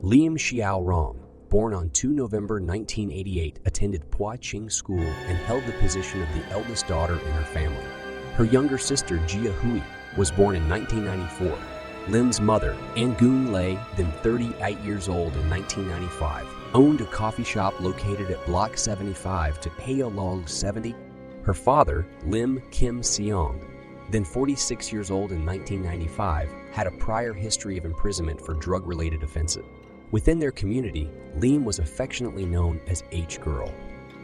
Liam Shiow Rong, born on 2 November 1988, attended Pua Ching School and held the position of the eldest daughter in her family. Her younger sister, Jia Hui, was born in 1994. Lim's mother, Angun Lei, then 38 years old in 1995, owned a coffee shop located at Block 75 to Heolong 70. Her father, Lim Kim Seong, then 46 years old in 1995, had a prior history of imprisonment for drug-related offenses. Within their community, Lim was affectionately known as H-Girl.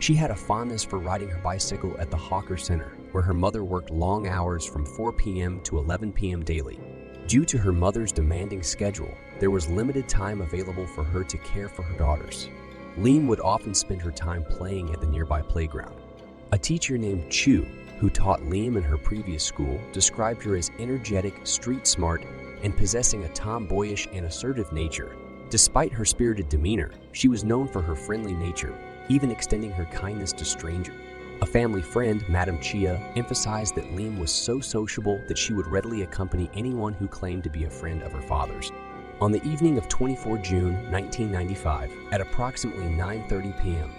She had a fondness for riding her bicycle at the Hawker Center, where her mother worked long hours from 4 p.m. to 11 p.m. daily. Due to her mother's demanding schedule, there was limited time available for her to care for her daughters. Lim would often spend her time playing at the nearby playground. A teacher named Chu, who taught Lim in her previous school, described her as energetic, street-smart, and possessing a tomboyish and assertive nature. Despite her spirited demeanor, she was known for her friendly nature, even extending her kindness to strangers. A family friend, Madame Chia, emphasized that Lim was so sociable that she would readily accompany anyone who claimed to be a friend of her father's. On the evening of 24 June 1995, at approximately 9:30 p.m.,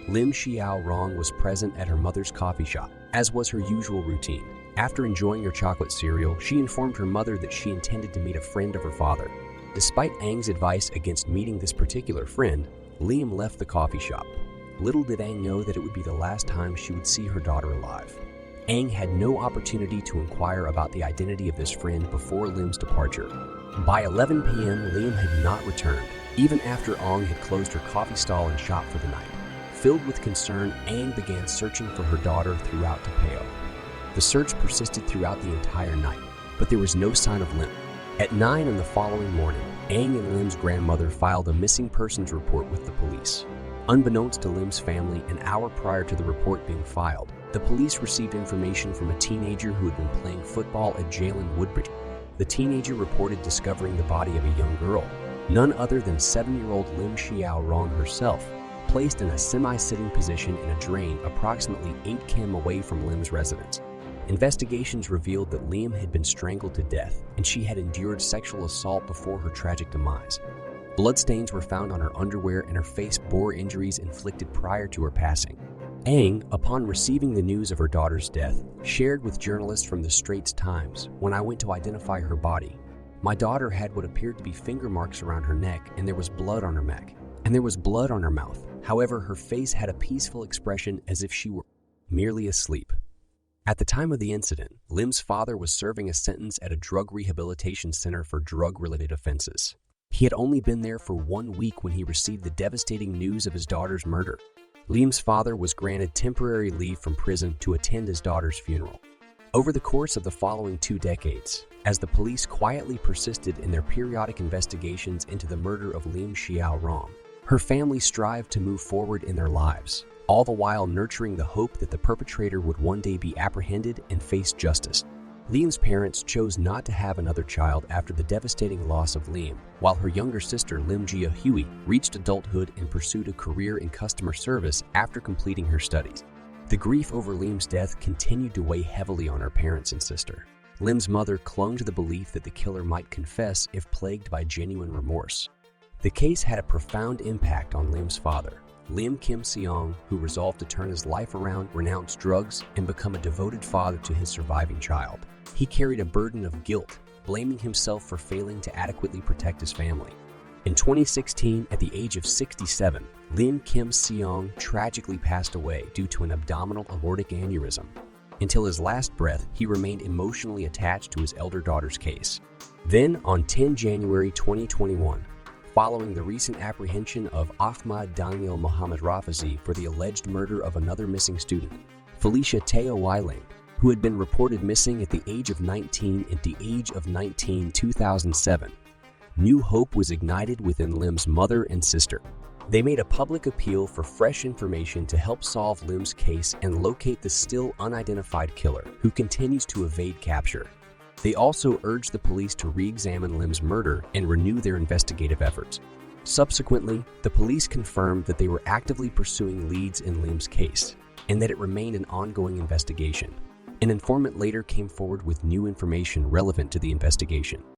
Lim Shiow Rong was present at her mother's coffee shop, as was her usual routine. After enjoying her chocolate cereal, she informed her mother that she intended to meet a friend of her father. Despite Ang's advice against meeting this particular friend, Lim left the coffee shop. Little did Ang know that it would be the last time she would see her daughter alive. Ang had no opportunity to inquire about the identity of this friend before Lim's departure. By 11 p.m., Lim had not returned, even after Ang had closed her coffee stall and shop for the night. Filled with concern, Ang began searching for her daughter throughout Tapeo. The search persisted throughout the entire night, but there was no sign of Lim. At 9 on the following morning, Ang and Lim's grandmother filed a missing persons report with the police. Unbeknownst to Lim's family, an hour prior to the report being filed, the police received information from a teenager who had been playing football at Jalen Woodbridge. The teenager reported discovering the body of a young girl, none other than 7-year-old Lim Shiow Rong herself, placed in a semi-sitting position in a drain approximately 8 km away from Lim's residence. Investigations revealed that Lim had been strangled to death and she had endured sexual assault before her tragic demise. Bloodstains were found on her underwear and her face bore injuries inflicted prior to her passing. Ang, upon receiving the news of her daughter's death, shared with journalists from the Straits Times, "When I went to identify her body, my daughter had what appeared to be finger marks around her neck and there was blood on her neck, and there was blood on her mouth. However, her face had a peaceful expression as if she were merely asleep." At the time of the incident, Lim's father was serving a sentence at a drug rehabilitation center for drug-related offenses. He had only been there for 1 week when he received the devastating news of his daughter's murder. Lim's father was granted temporary leave from prison to attend his daughter's funeral. Over the course of the following 2 decades, as the police quietly persisted in their periodic investigations into the murder of Lim Shiow Rong, her family strived to move forward in their lives, all the while nurturing the hope that the perpetrator would one day be apprehended and face justice. Lim's parents chose not to have another child after the devastating loss of Lim, while her younger sister Lim Jia Hui reached adulthood and pursued a career in customer service after completing her studies. The grief over Lim's death continued to weigh heavily on her parents and sister. Lim's mother clung to the belief that the killer might confess if plagued by genuine remorse. The case had a profound impact on Lim's father, Lim Kim Seong, who resolved to turn his life around, renounce drugs, and become a devoted father to his surviving child. He carried a burden of guilt, blaming himself for failing to adequately protect his family. In 2016, at the age of 67, Lim Kim Seong tragically passed away due to an abdominal aortic aneurysm. Until his last breath, he remained emotionally attached to his elder daughter's case. Then, on 10 January 2021, following the recent apprehension of Ahmad Daniel Mohammed Rafizi for the alleged murder of another missing student, Felicia Teo Weiling, who had been reported missing at the age of 19 and the age of 2007, new hope was ignited within Lim's mother and sister. They made a public appeal for fresh information to help solve Lim's case and locate the still unidentified killer, who continues to evade capture. They also urged the police to re-examine Lim's murder and renew their investigative efforts. Subsequently, the police confirmed that they were actively pursuing leads in Lim's case and that it remained an ongoing investigation. An informant later came forward with new information relevant to the investigation.